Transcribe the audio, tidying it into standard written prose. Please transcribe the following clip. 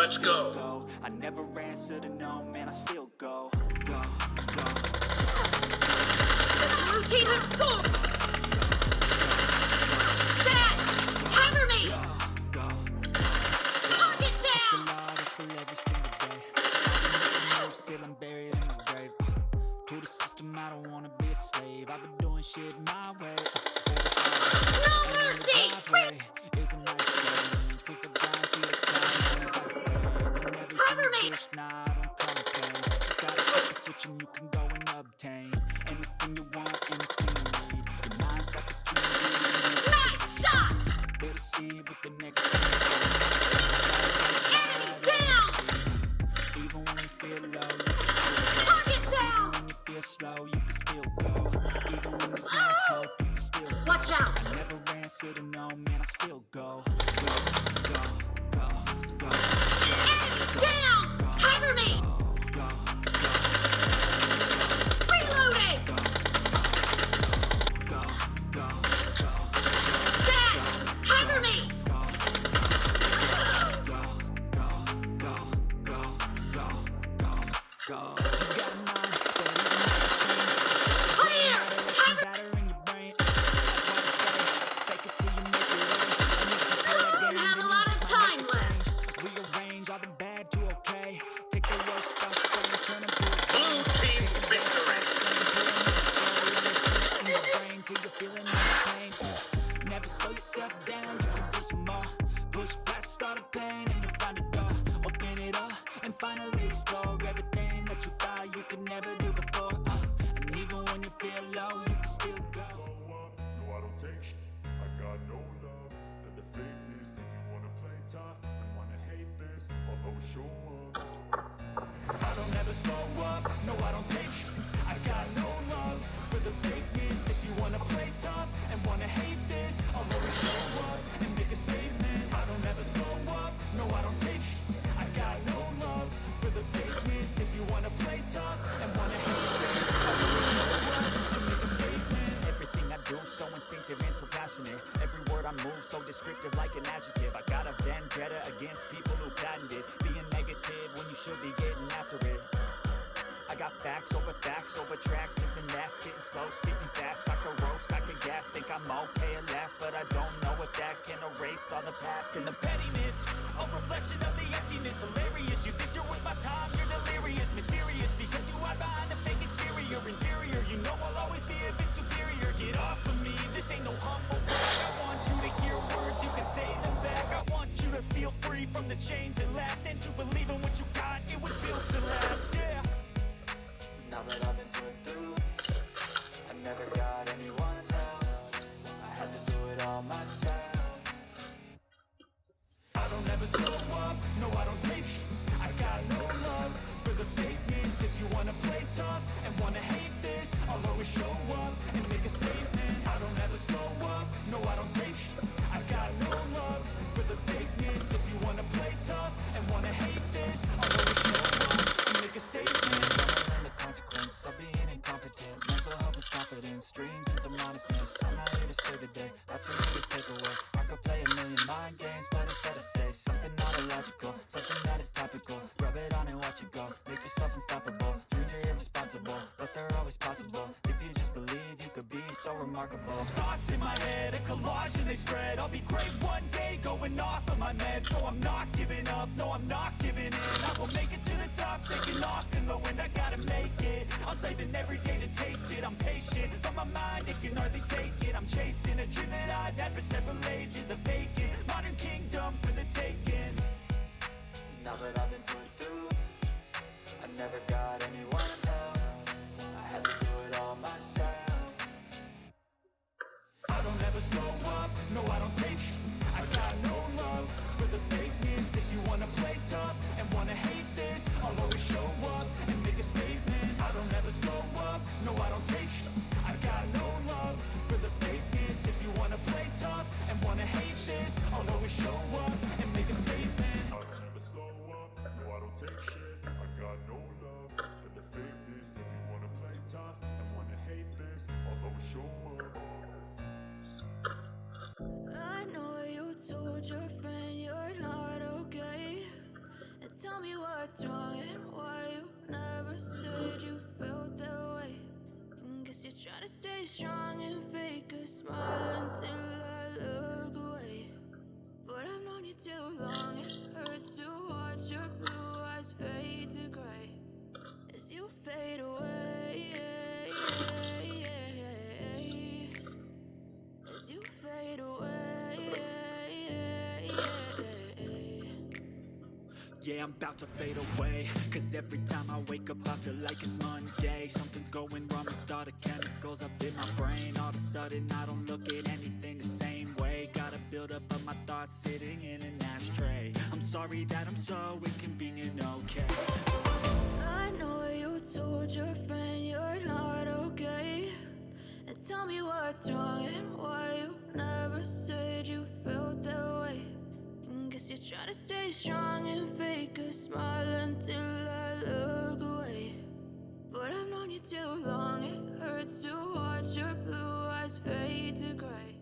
Let's go. I never answer to no, man, I still go. Go. The blue team has scored! Dad! Cover me! Target down! Every single day. Still I'm buried in my grave. To the system, I don't wanna be a slave. I've been doing shit my way. No mercy! Is a nice change, 'cause I've gone through the time. Cover me! Nah, I don't complain. Just gotta flip the switch and you can go and obtain anything you want, anything you need. Your mind's got the key. Nice shot! There to see with the next. Enemy down! Even when you feel low, Target down! when you feel slow, you can still go. Even when there's no hope, you can still go. Watch out! Never answer to no, man, I still go. Go. Enemy down! Cover me! Reloading! Dad! Cover me! Clear! Cover! Don't have a lot of time left. Rearrange all the bad to okay. Take the worst stuff, turn them to Blue team victory. in your brain till you're feeling no pain. Never slow yourself down, you can do some more. Push past all the pain and you'll find a door. Open it up and finally explore everything that you thought you could never do before. And even when you feel low, you can still go. No, I don't take shit. I got no love for the fakeness. If you wanna play tough and wanna hate this, I'll always show up. I don't ever slow up, no I don't take shit. I got no love for the fakeness. If you wanna play tough and wanna hate this, I'll always show up and make a statement. I don't ever slow up, no I don't take shit. I got no love for the fakeness. If you wanna play tough and wanna hate this, I'll always show up and make a statement. Everything I do so instinctive and so passionate. Every word I move so descriptive like an adjective. I got a vendetta against people who patented being negative when you should be getting after it. I got facts over tracks, this and that, spitting slow, speaking fast, I can roast, I can gas, think I'm okay at last, but I don't know if that can erase all the past and the pettiness, a reflection of the emptiness, hilarious, you think you're worth my time, you're delirious, mysterious, because you hide behind a fake exterior, inferior, you know I'll always be a bit superior, get off of me, this ain't no humble brag, I want you to hear words, you can say them back, I want you to feel free from the chains that last, and to believe in what you got, it was built to last, yeah. Now that I've been put through, I never got anyone's help. I had to do it all myself. I don't ever slow up, no I don't take shit. I got no love for the fakeness. If you wanna play tough and wanna hate this, I'll always show up and make a statement. I don't ever slow up, no I don't take shit. I got no love for the fakeness. If you wanna play tough and wanna hate this, I'll always show up and make a statement. Consequence of being incompetent. Mental health is confidence, dreams and some honestness. I'm not here to save the day, that's for you to take away. I could play a million mind games, but instead I say something not illogical, something that is topical. Rub it on and watch it go, make yourself unstoppable. Dreams are irresponsible, but they're always possible. If you just believe, you could be so remarkable. Thoughts in my head, a collage and they spread. I'll be great one day, going off of my meds. No, I'm not giving up, no, I'm not giving in. I will make it to the top, taking off in the wind. I gotta make it, I'm saving every day to taste it. I'm patient, but my mind, it can hardly take it. I'm chasing a dream that I've had for several ages. A vacant, modern kingdom for the taking. Now that I've been put through, I never got anyone's help. I had to do it all myself. I don't ever slow up, no I don't take shit. I got no love for the fakeness. If you wanna play tough and wanna hate this, I'll always show up and make a statement. I don't ever slow up, no I don't take shit. I got no love for the fakeness. If you wanna play tough and wanna hate this, I'll always show up and make a statement. I don't ever slow up, no I don't take shit. I got no love for the fakeness. to stay strong and fake a smile until I look away. But I've known you too long, it hurts to watch your blue eyes fade to gray as you fade away. As you fade away. Yeah, I'm about to fade away, cause every time I wake up I feel like it's Monday. Something's going wrong with all the chemicals up in my brain. All of a sudden I don't look at anything the same way. Gotta build up of my thoughts sitting in an ashtray. I'm sorry that I'm so inconvenient, okay. I know you told your friend you're not okay, and tell me what's wrong and why you never said you felt that way. Guess you're trying to stay strong and fake a smile until I look away. But I've known you too long, it hurts to watch your blue eyes fade to gray